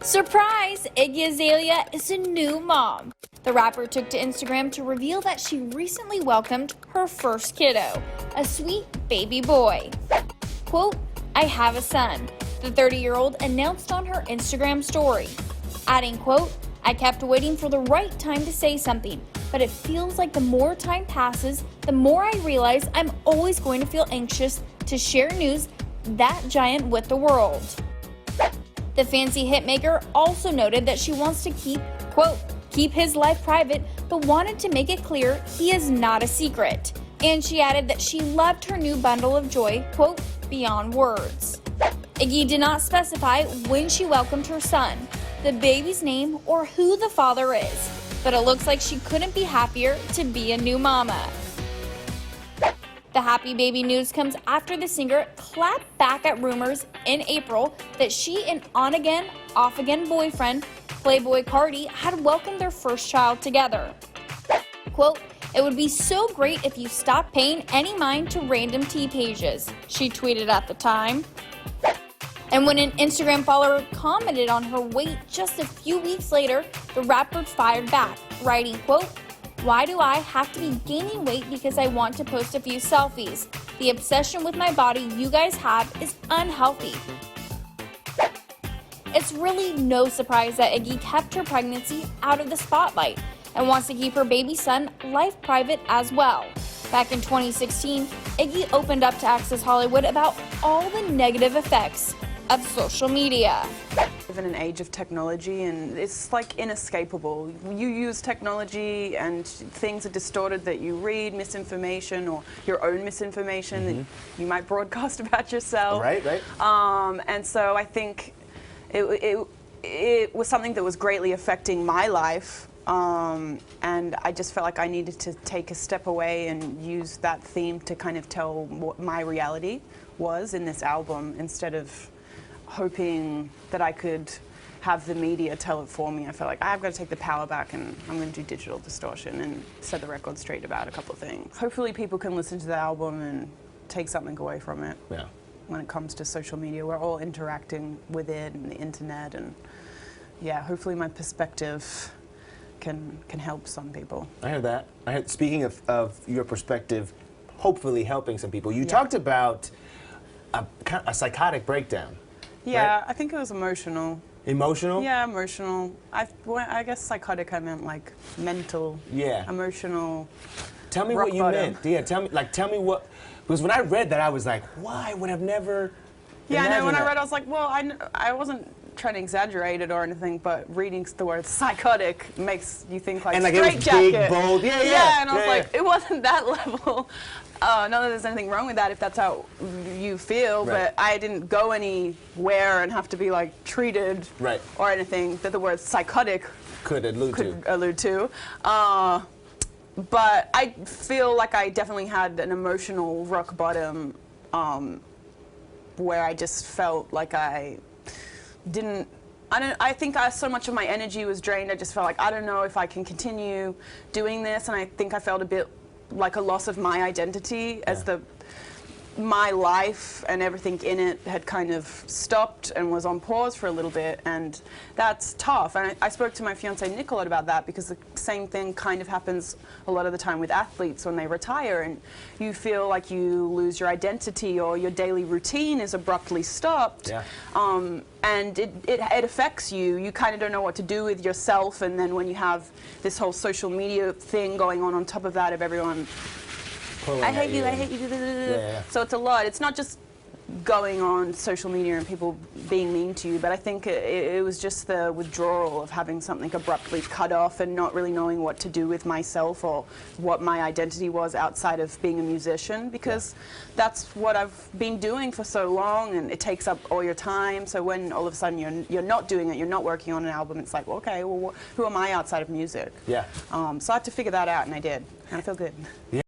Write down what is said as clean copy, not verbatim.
Surprise! Iggy Azalea is a new mom. The rapper took to Instagram to reveal that she recently welcomed her first kiddo, a sweet baby boy. Quote, "I have a son," the 30-year-old announced on her Instagram story, adding, quote, "I kept waiting for the right time to say something, but it feels like the more time passes, the more I realize I'm always going to feel anxious to share news that giant with the world." The fancy hitmaker also noted that she wants to keep his life private, but wanted to make it clear he is not a secret. And she added that she loved her new bundle of joy, quote, "beyond words." Iggy did not specify when she welcomed her son, the baby's name, or who the father is, but it looks like she couldn't be happier to be a new mama. The happy baby news comes after the singer clapped back at rumors in April that she and on-again, off-again boyfriend, Playboy Cardi, had welcomed their first child together. Quote, "It would be so great if you stopped paying any mind to random tea pages," she tweeted at the time. And when an Instagram follower commented on her weight just a few weeks later, the rapper fired back, writing, quote, "Why do I have to be gaining weight because I want to post a few selfies? The obsession with my body you guys have is unhealthy." It's really no surprise that Iggy kept her pregnancy out of the spotlight and wants to keep her baby son life private as well. Back in 2016, Iggy opened up to Access Hollywood about all the negative effects of social media. We live in an age of technology and it's like inescapable. You use technology and things are distorted that you read, misinformation or your own misinformation that you might broadcast about yourself. Right. And so I think it was something that was greatly affecting my life. And I just felt like I needed to take a step away and use that theme to kind of tell what my reality was in this album instead of hoping that I could have the media tell it for me. I felt like I've got to take the power back and I'm going to do digital distortion and set the record straight about a couple of things. Hopefully people can listen to the album and take something away from it. Yeah. When it comes to social media, we're all interacting with it and the internet, and yeah, hopefully my perspective can help some people. I heard that. Speaking of your perspective, hopefully helping some people, you talked about a psychotic breakdown. Yeah, right? I think it was emotional. Emotional? Yeah, emotional. I guess psychotic I meant like mental. Yeah. emotional. Tell me rock what you bottom. meant. Yeah, tell me what, because when I read that I was like, why would have never Yeah, I know, when imagined I read that. I was like, well, I wasn't trying to exaggerate it or anything, but reading the word psychotic makes you think like And like it was straitjacket. big, bold, yeah. Yeah, and I was like, it wasn't that level. Not that there's anything wrong with that if that's how you feel, Right. but I didn't go anywhere and have to be like treated or anything that the word psychotic could allude to. But I feel like I definitely had an emotional rock bottom where I just felt like I think so much of my energy was drained. I just felt like I don't know if I can continue doing this, and I think I felt a bit like a loss of my identity as my life and everything in it had kind of stopped and was on pause for a little bit, and that's tough. And I spoke to my fiance Nick a lot about that, because the same thing kind of happens a lot of the time with athletes when they retire, and you feel like you lose your identity or your daily routine is abruptly stopped. Yeah. And it affects you. You kind of don't know what to do with yourself, and then when you have this whole social media thing going on top of that, of everyone I hate you. Yeah. So it's a lot. It's not just going on social media and people being mean to you, but I think it was just the withdrawal of having something abruptly cut off and not really knowing what to do with myself or what my identity was outside of being a musician, because that's what I've been doing for so long, and it takes up all your time. So when all of a sudden you're not doing it, you're not working on an album, it's like, well, okay, well, who am I outside of music? Yeah. So I had to figure that out, and I did, and I feel good. Yeah.